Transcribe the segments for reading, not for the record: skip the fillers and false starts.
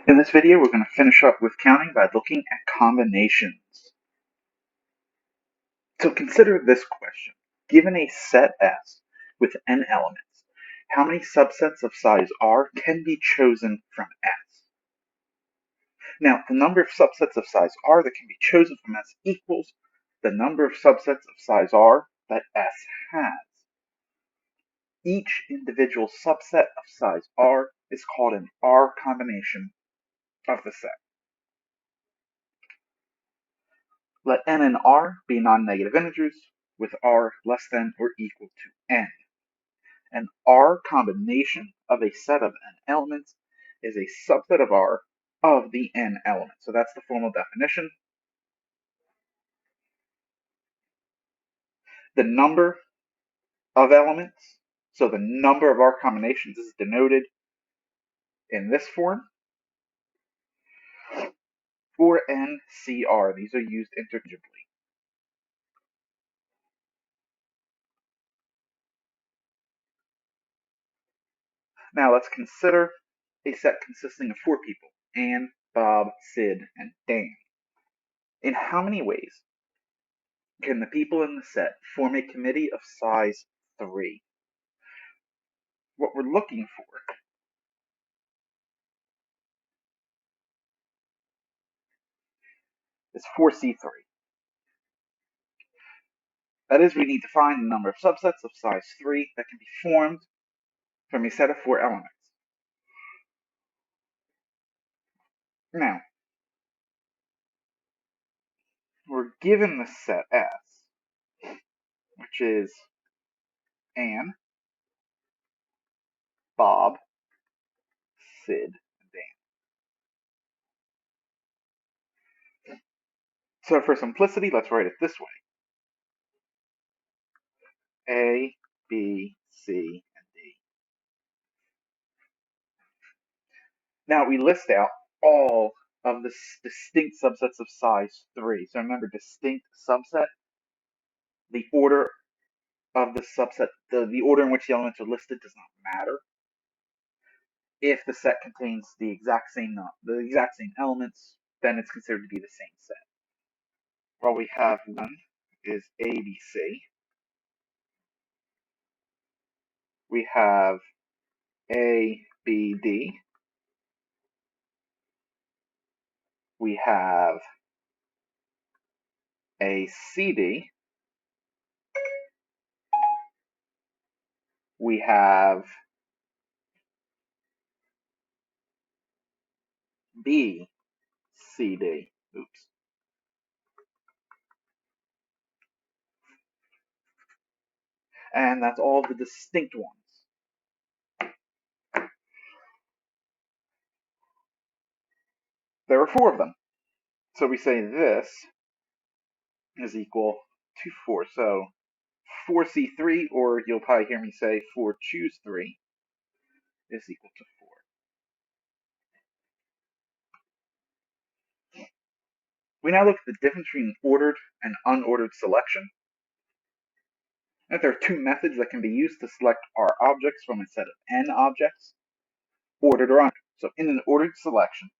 In this video, we're going to finish up with counting by looking at combinations. So consider this question. Given a set S with n elements, how many subsets of size R can be chosen from S? Now, the number of subsets of size R that can be chosen from S equals the number of subsets of size R that S has. Each individual subset of size R is called an R combination of the set. Let n and r be non-negative integers with r less than or equal to n. An R combination of a set of n elements is a subset of R of the n elements. So that's the formal definition. The number of elements, so the number of R combinations is denoted in this form, or NCR. These are used interchangeably. Now let's consider a set consisting of 4 people: Anne, Bob, Sid, and Dan. In how many ways can the people in the set form a committee of size 3? What we're looking for is 4C3. That is, we need to find the number of subsets of size 3 that can be formed from a set of 4 elements. Now, we're given the set S, which is Anne, Bob, Sid, and Dan. So for simplicity, let's write it this way: A, B, C, and D. Now we list out all of the distinct subsets of size 3. So remember, distinct subset, the order of the subset, the order in which the elements are listed does not matter. If the set contains the exact same elements, then it's considered to be the same set. Well, we have one is ABC. We have ABD. We have ACD. We have BCD. Oops. And that's all the distinct ones. There are 4 of them. So we say this is equal to 4. So 4C3, or you'll probably hear me say 4 choose 3, is equal to 4. We now look at the difference between ordered and unordered selection. And there are 2 methods that can be used to select R objects from a set of n objects, ordered or unordered. So in an ordered selection,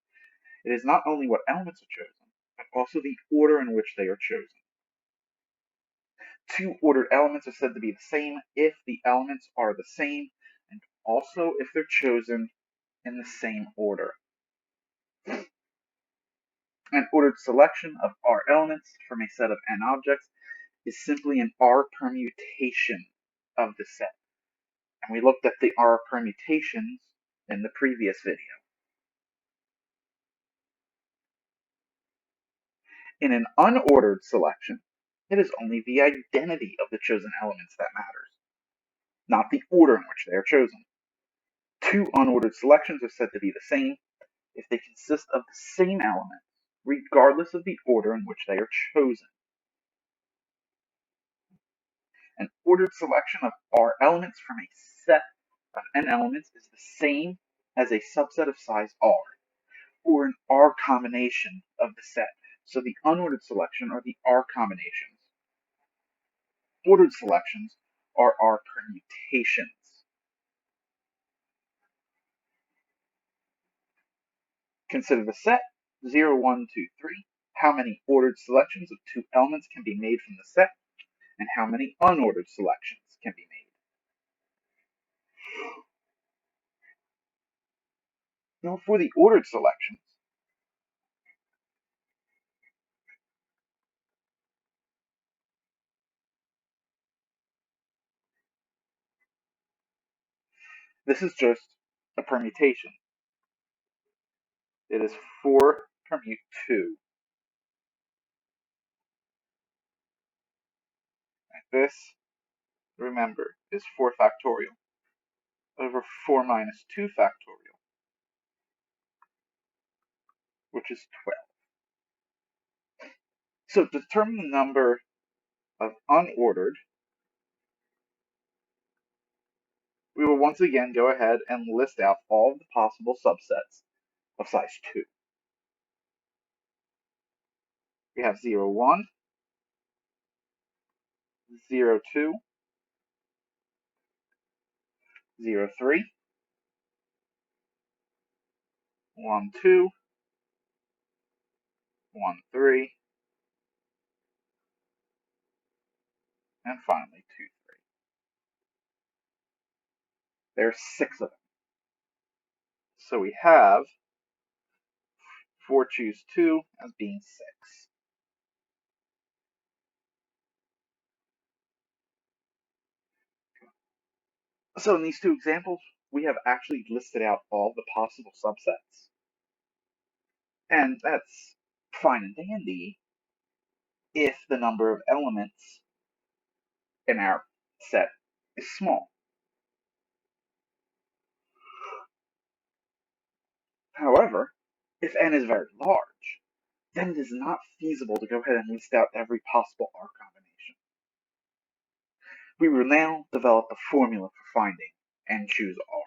it is not only what elements are chosen, but also the order in which they are chosen. 2 ordered elements are said to be the same if the elements are the same, and also if they're chosen in the same order. An ordered selection of R elements from a set of n objects is simply an R permutation of the set. And we looked at the R permutations in the previous video. In an unordered selection, it is only the identity of the chosen elements that matters, not the order in which they are chosen. 2 unordered selections are said to be the same if they consist of the same elements, regardless of the order in which they are chosen. An ordered selection of R elements from a set of n elements is the same as a subset of size R, or an R combination of the set. So the unordered selection are the R combinations. Ordered selections are R permutations. Consider the set 0, 1, 2, 3. How many ordered selections of two elements can be made from the set, and how many unordered selections can be made? Now, for the ordered selections, this is just a permutation. It is 4 permute 2. And this, remember, is 4 factorial over 4 minus 2 factorial, which is 12. So to determine the number of unordered, we will once again go ahead and list out all of the possible subsets of size 2. We have 0, 1, 0, 2, 0, 3, 1, 2, 1, 3, and finally 2, 3. There's 6 of them. So we have 4 choose 2 as being 6. So in these two examples, we have actually listed out all the possible subsets. And that's fine and dandy if the number of elements in our set is small. However, if n is very large, then it is not feasible to go ahead and list out every possible R combination. We will now develop a formula for finding n choose R.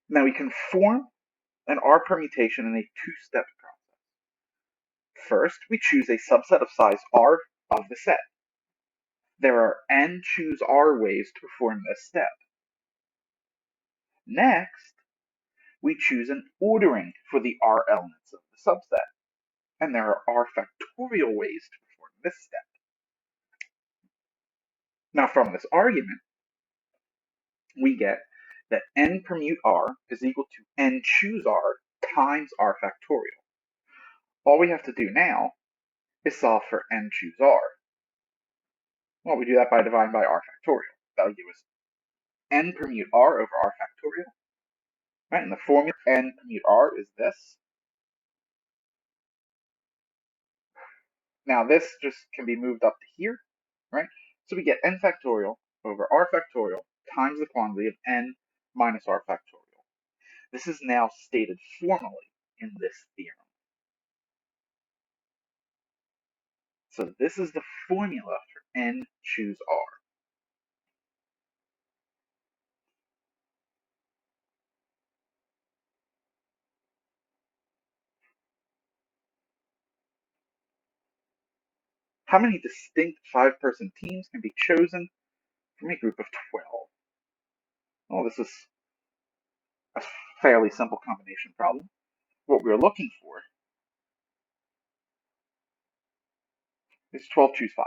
Now we can form an R permutation in a two-step process. First, we choose a subset of size R of the set. There are n choose R ways to perform this step. Next, we choose an ordering for the R elements of the subset, and there are R factorial ways to perform this step. Now from this argument, we get that n permute R is equal to n choose R times R factorial. All we have to do now is solve for n choose R. Well, we do that by dividing by R factorial. That'll give us n permute R over R factorial. Right, and the formula n permute R is this. Now this just can be moved up to here, right? So we get n factorial over R factorial times the quantity of n minus R factorial. This is now stated formally in this theorem. So this is the formula for n choose R. How many distinct 5-person teams can be chosen from a group of 12? Well, this is a fairly simple combination problem. What we're looking for is 12 choose 5.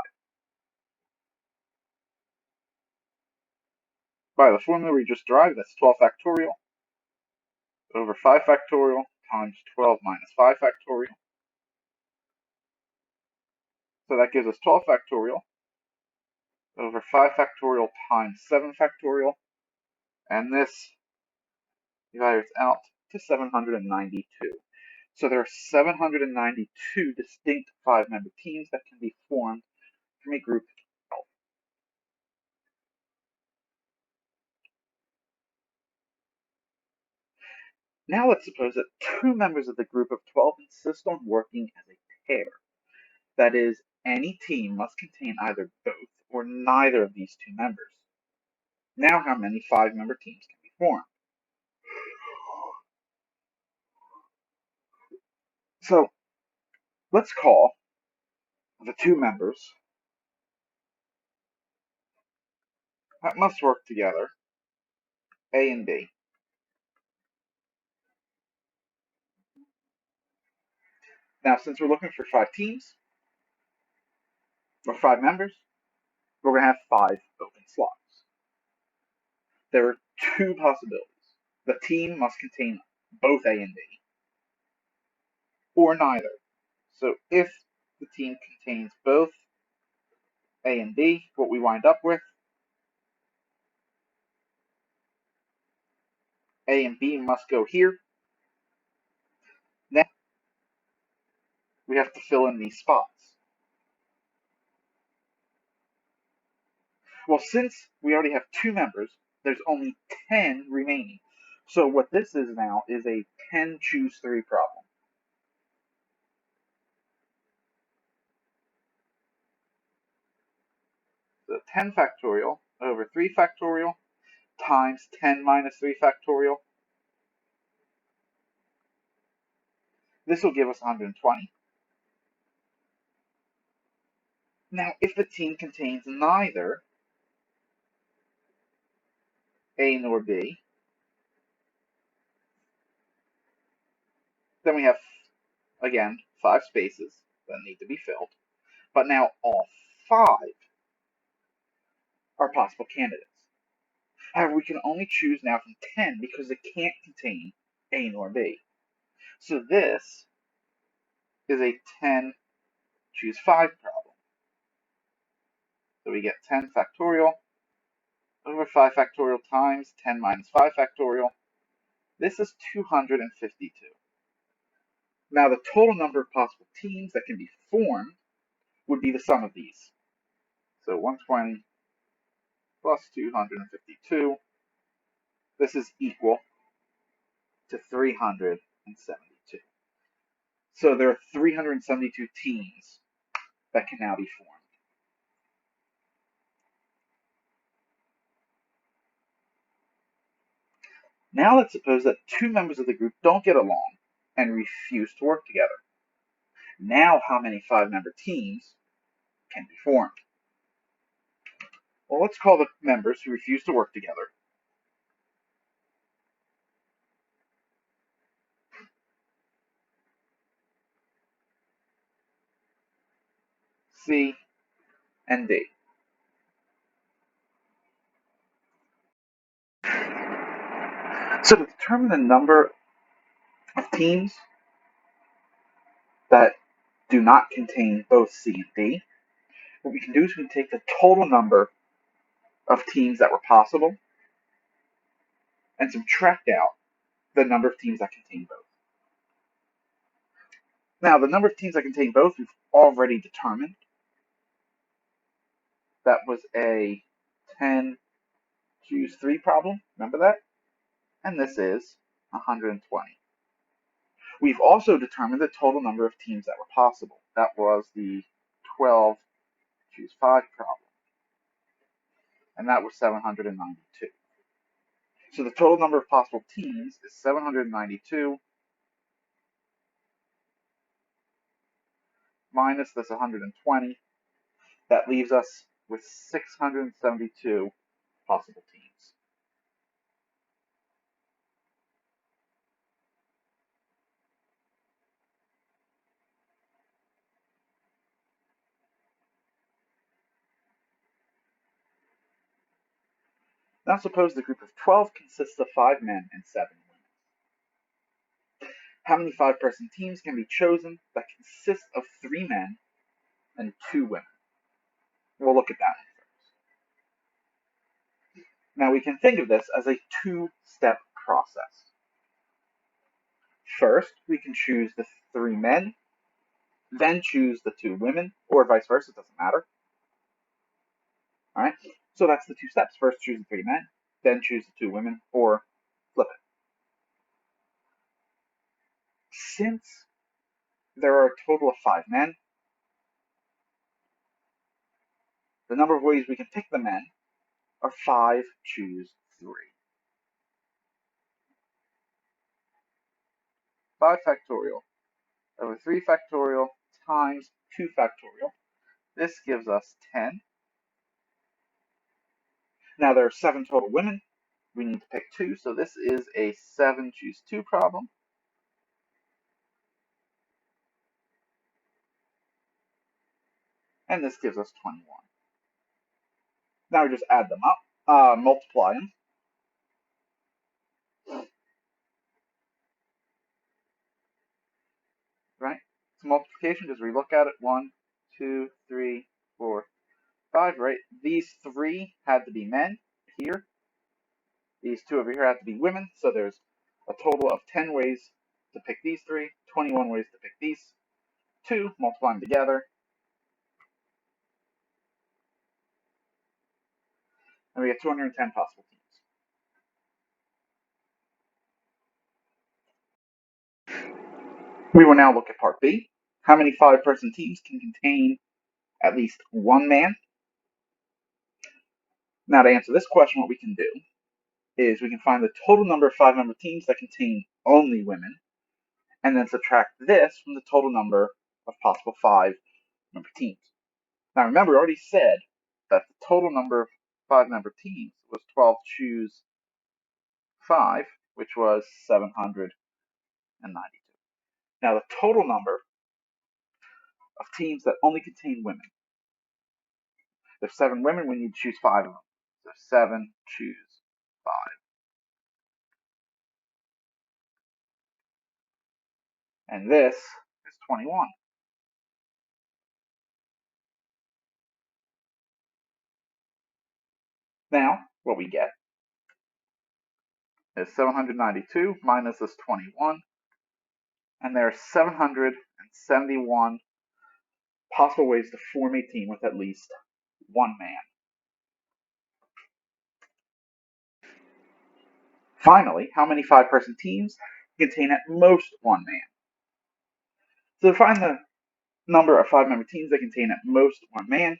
By the formula we just derived, that's 12 factorial over 5 factorial times 12 minus 5 factorial. So that gives us 12 factorial over 5 factorial times 7 factorial, and this evaluates out to 792. So there are 792 distinct 5-member teams that can be formed from a group of 12. Now let's suppose that 2 members of the group of 12 insist on working as a pair. That is, any team must contain either both or neither of these 2 members. Now how many 5-member teams can be formed? So let's call the 2 members that must work together A and B. Now, since we're looking for 5 teams, or 5 members, we're going to have 5 open slots. There are 2 possibilities. The team must contain both A and B, or neither. So if the team contains both A and B, what we wind up with, A and B must go here. Next, we have to fill in these spots. Well, since we already have 2 members, there's only 10 remaining. So what this is now is a 10 choose 3 problem. So 10 factorial over 3 factorial times 10 minus 3 factorial. This will give us 120. Now, if the team contains neither A nor B, then we have, again, 5 spaces that need to be filled. But now all 5 are possible candidates. However, we can only choose now from 10 because it can't contain A nor B. So this is a 10 choose 5 problem. So we get 10 factorial over 5 factorial times 10 minus 5 factorial. This is 252. Now the total number of possible teams that can be formed would be the sum of these. So 120 plus 252. This is equal to 372. So there are 372 teams that can now be formed. Now let's suppose that 2 members of the group don't get along and refuse to work together. Now how many 5-member teams can be formed? Well, let's call the members who refuse to work together C and D. So to determine the number of teams that do not contain both C and D, what we can do is we can take the total number of teams that were possible and subtract out the number of teams that contain both. Now, the number of teams that contain both we've already determined. That was a 10 choose 3 problem, remember that? And this is 120. We've also determined the total number of teams that were possible. That was the 12 choose 5 problem. And that was 792. So the total number of possible teams is 792 minus this 120. That leaves us with 672 possible teams. Now suppose the group of 12 consists of 5 men and 7 women. How many 5-person teams can be chosen that consist of 3 men and 2 women? We'll look at that first. Now we can think of this as a 2-step process. First, we can choose the 3 men, then choose the 2 women, or vice versa, it doesn't matter. All right, so that's the 2 steps. First, choose the 3 men, then choose the 2 women, or flip it. Since there are a total of 5 men, the number of ways we can pick the men are 5 choose 3. 5 factorial over 3 factorial times 2 factorial. This gives us 10. Now there are 7 total women. We need to pick 2, so this is a 7 choose 2 problem. and this gives us 21. Now we just add them up, multiply them. Right? So multiplication, just relook at it. 1, 2, 3, 4, 5, right? These 3 had to be men here. These 2 over here had to be women. So there's a total of 10 ways to pick these 3, 21 ways to pick these 2, multiply them together. And we get 210 possible teams. We will now look at part B. How many 5-person teams can contain at least one man? Now to answer this question, what we can do is we can find the total number of 5-member teams that contain only women, and then subtract this from the total number of possible 5-member teams. Now remember, we already said that the total number of 5-member teams was 12 choose 5, which was 792. Now the total number of teams that only contain women. There's 7 women, we need to choose 5 of them. So 7 choose 5. And this is 21. Now, what we get is 792 minus this 21, and there are 771 possible ways to form a team with at least one man. Finally, how many 5-person teams contain at most one man? So to find the number of 5-member teams that contain at most one man,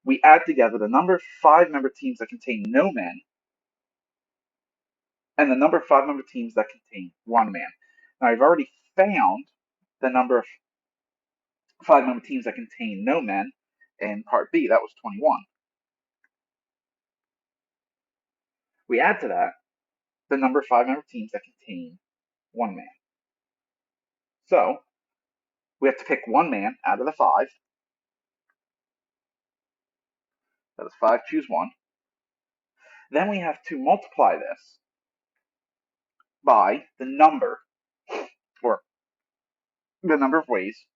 we add together the number of 5-member teams that contain no men and the number of 5-member teams that contain one man. Now I've already found the number of 5-member teams that contain no men in part B. That was 21. We add to that the number of 5-member teams that contain one man. So we have to pick one man out of the 5. That is 5 choose 1. Then we have to multiply this by the number, or the number of ways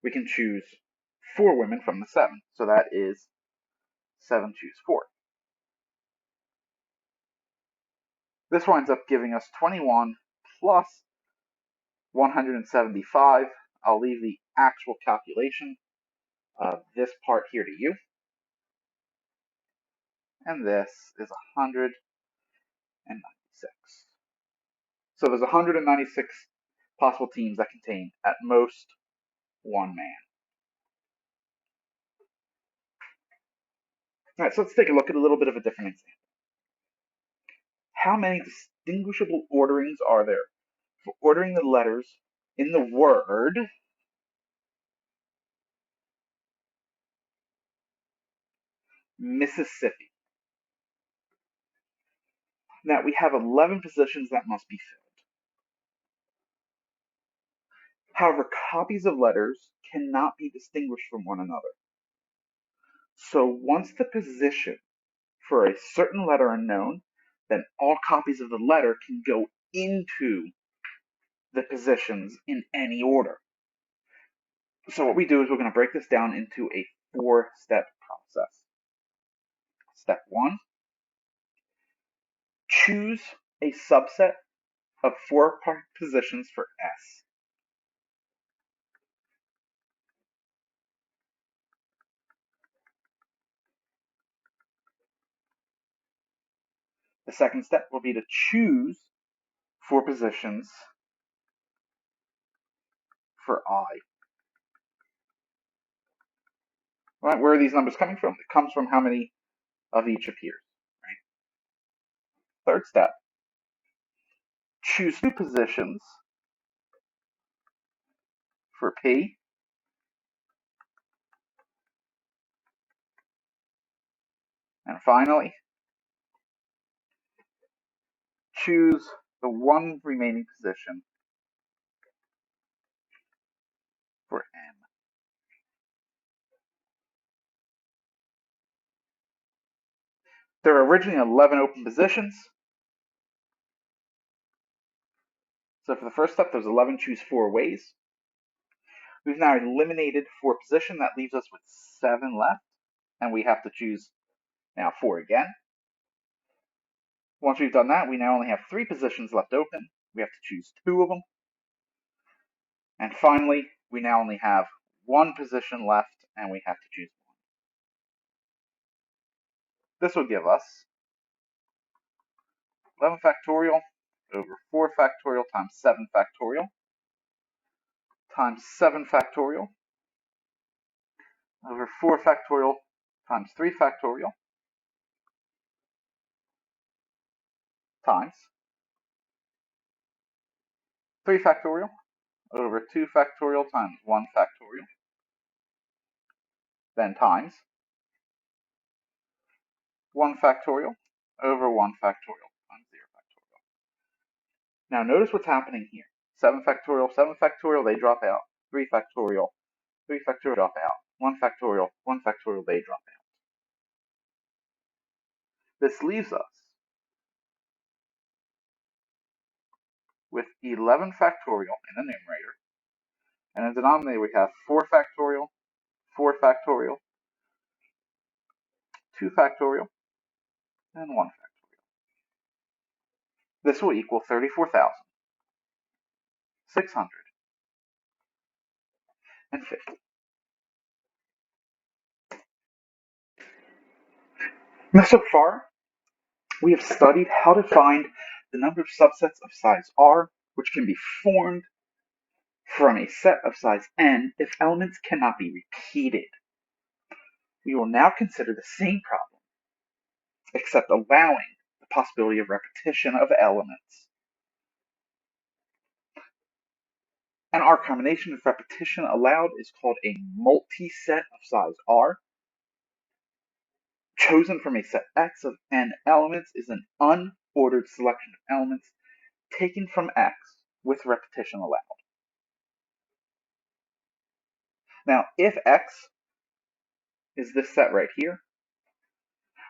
we can choose 4 women from the 7. So that is 7 choose 4. This winds up giving us 21 plus 175. I'll leave the actual calculation of this part here to you. And this is 196. So there's 196 possible teams that contain at most one man. All right, so let's take a look at a little bit of a different example. How many distinguishable orderings are there for ordering the letters in the word Mississippi? Now we have 11 positions that must be filled. However, copies of letters cannot be distinguished from one another. So once the position for a certain letter are known, then all copies of the letter can go into the positions in any order. So what we do is we're going to break this down into a 4-step process. Step 1, choose a subset of 4 positions for S. The second step will be to choose 4 positions for I. Right, where are these numbers coming from? It comes from how many of each appears. Right? Third step, choose 2 positions for P. And finally, choose the 1 remaining position for M. There are originally 11 open positions. So for the first step, there's 11 choose 4 ways. We've now eliminated 4 position. That leaves us with 7 left. And we have to choose now 4 again. Once we've done that, we now only have 3 positions left open. We have to choose 2 of them. And finally, we now only have 1 position left, and we have to choose 1. This will give us 11 factorial over 4 factorial times 7 factorial times 7 factorial over 4 factorial times 3 factorial times 3 factorial over 2 factorial times 1 factorial, then times 1 factorial over 1 factorial times 0 factorial. Now notice what's happening here. 7 factorial, they drop out. 3 factorial drop out. 1 factorial, they drop out. This leaves us with 11 factorial in the numerator, and in the denominator we have 4 factorial, 2 factorial, and 1 factorial. This will equal 34,650. Now so far, we have studied how to find the number of subsets of size R, which can be formed from a set of size n if elements cannot be repeated. We will now consider the same problem, except allowing the possibility of repetition of elements. And our combination of repetition allowed is called a multiset of size R. Chosen from a set X of n elements is an unordered selection of elements taken from X with repetition allowed. Now, if X is this set right here,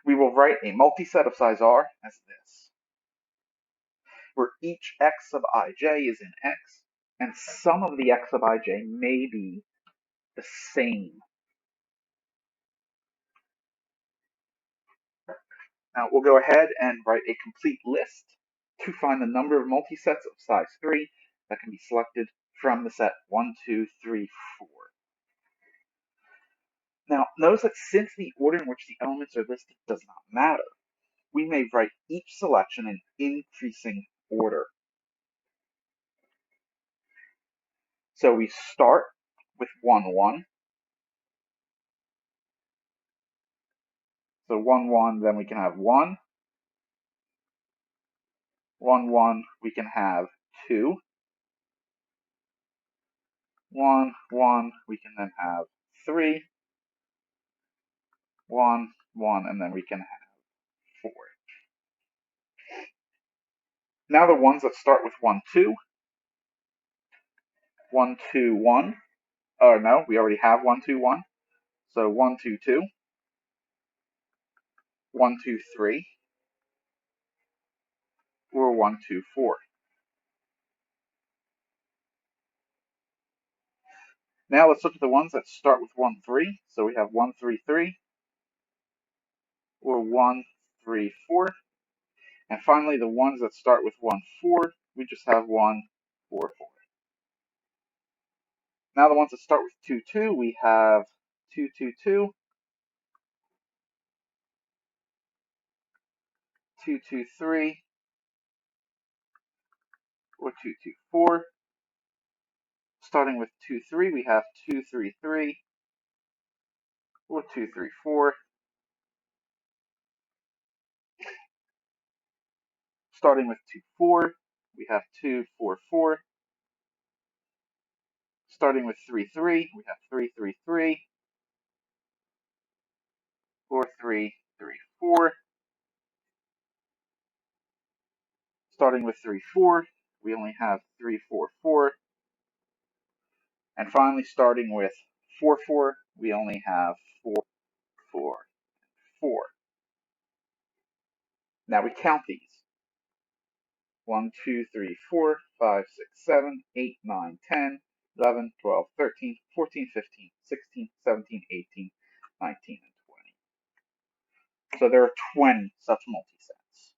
we will write a multiset of size R as this, where each X sub ij is in X, and some of the X sub ij may be the same. Now, we'll go ahead and write a complete list to find the number of multisets of size 3 that can be selected from the set 1, 2, 3, 4. Now, notice that since the order in which the elements are listed does not matter, we may write each selection in increasing order. So we start with 1, 1. So 1, 1, then we can have 1. 1, 1, we can have 2. 1, 1, we can then have 3. 1, 1, and then we can have 4. Now the ones that start with 1, 2. 1, 2, 1. Oh no, we already have 1, 2, 1. So 1, 2, 2. 1, 2, 3. Or 1, 2, 4. Now let's look at the ones that start with 1, 3. So we have 1, 3, 3. Or 1, 3, 4. And finally, the ones that start with 1, 4, we just have 1, 4, 4. Now the ones that start with 2, 2, we have 2, 2, 2, 2, 2, 3, or 2, 2, 4. Starting with 2, 3, we have 2, 3, 3, or 2, 3, 4. Starting with 2, 4, we have 2, 4, 4. Starting with 3, 3, we have 3, 3, 3, or 3, 3, 4. Starting with 3, 4, we only have 3, 4, 4. And finally, starting with 4, 4, we only have 4, 4, 4. Now we count these. 1, 2, 3, 4, 5, 6, 7, 8, 9, 10, 11, 12, 13, 14, 15, 16, 17, 18, 19, and 20. So there are 20 such multisets.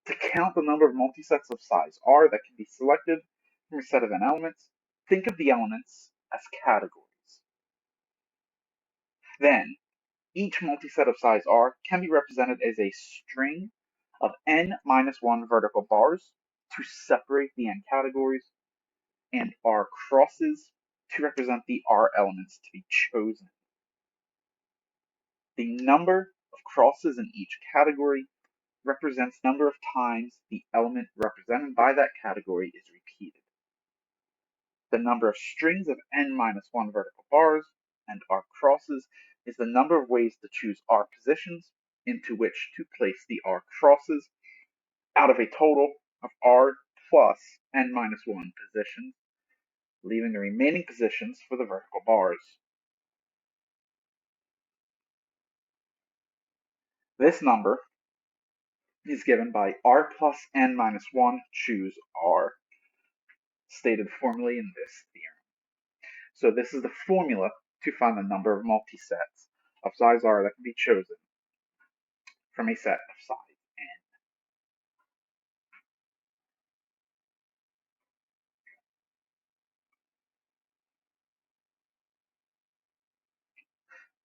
To count the number of multisets of size r that can be selected from a set of n elements, think of the elements as categories. Then, each multiset of size r can be represented as a string of n-1 vertical bars to separate the n categories, and r crosses to represent the r elements to be chosen. The number of crosses in each category represents number of times the element represented by that category is repeated. The number of strings of n-1 vertical bars and r crosses is the number of ways to choose r positions into which to place the r crosses out of a total of r plus n-1 positions, leaving the remaining positions for the vertical bars. This number is given by r plus n-1 choose r, stated formally in this theorem. So this is the formula to find the number of multisets of size r that can be chosen from a set of size n.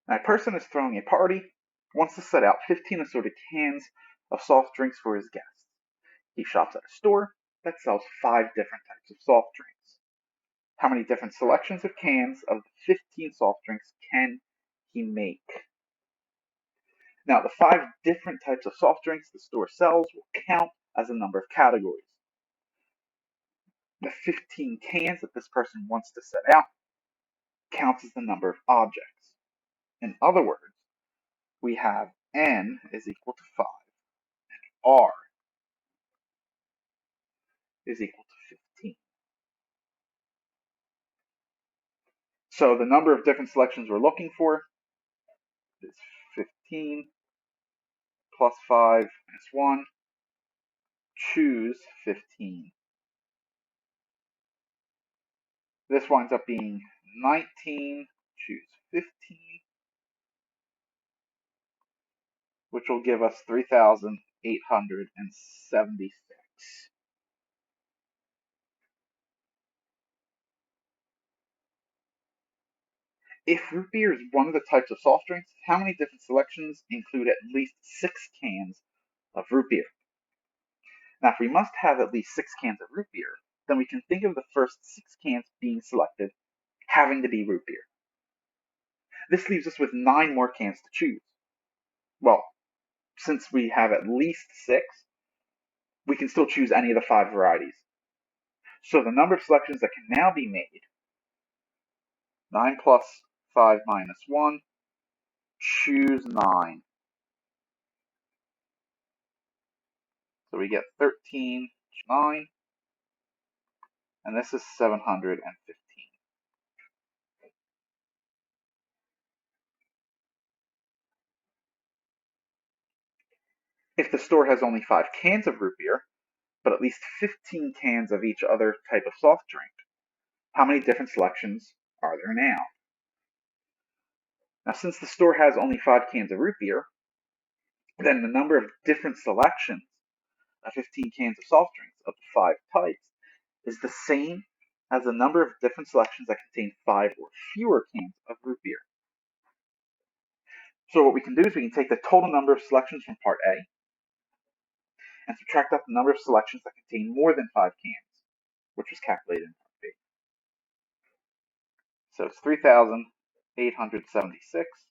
Now, a person is throwing a party, wants to set out 15 assorted cans of soft drinks for his guests. He shops at a store that sells 5 different types of soft drinks. How many different selections of cans of the 15 soft drinks can he make? Now, the 5 different types of soft drinks the store sells will count as a number of categories. The 15 cans that this person wants to set out counts as the number of objects. In other words, we have n is equal to 5, r is equal to 15. So the number of different selections we're looking for is 15 plus 5 minus 1. Choose 15. This winds up being 19. Choose 15, which will give us 3,876. If root beer is one of the types of soft drinks, how many different selections include at least 6 cans of root beer? Now, if we must have at least 6 cans of root beer, then we can think of the first 6 cans being selected having to be root beer. This leaves us with 9 more cans to choose. Well, since we have at least 6, we can still choose any of the 5 varieties. So the number of selections that can now be made, 9 plus 5 minus 1, choose 9. So we get 13, 9, and this is 715. If the store has only 5 cans of root beer, but at least 15 cans of each other type of soft drink, how many different selections are there now? Now, since the store has only 5 cans of root beer, then the number of different selections of 15 cans of soft drinks of the 5 types is the same as the number of different selections that contain 5 or fewer cans of root beer. So what we can do is we can take the total number of selections from part A and subtract out the number of selections that contain more than 5 cans, which was calculated in part B. So it's 3,876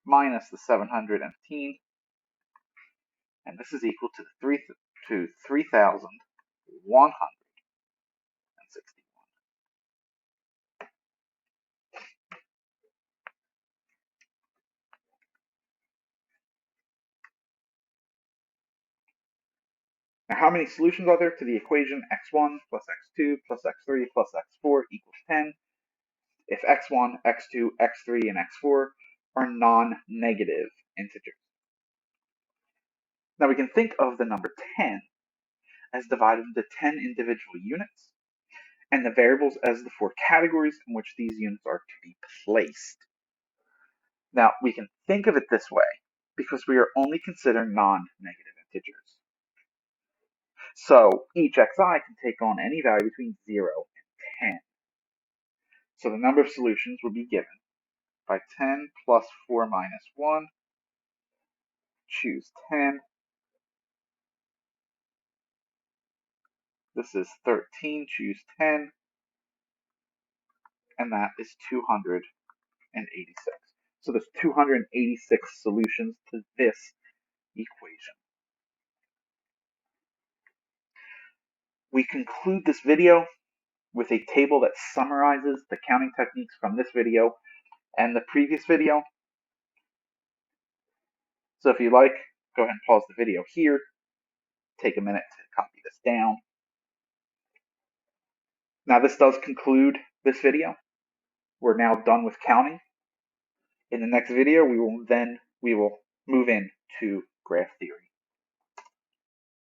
minus the 715, and this is equal to 3,161. Now, how many solutions are there to the equation x1 plus x2 plus x3 plus x4 equals 10? if x1, x2, x3, and x4 are non-negative integers. Now we can think of the number 10 as divided into 10 individual units, and the variables as the 4 categories in which these units are to be placed. Now we can think of it this way because we are only considering non-negative integers. So each xi can take on any value between 0 and 10. So the number of solutions will be given by 10 plus 4 minus 1, choose 10. This is 13, choose 10, and that is 286. So there's 286 solutions to this equation. We conclude this video with a table that summarizes the counting techniques from this video and the previous video. So if you like, go ahead and pause the video here. Take a minute to copy this down. Now this does conclude this video. We're now done with counting. In the next video, we will move in to graph theory.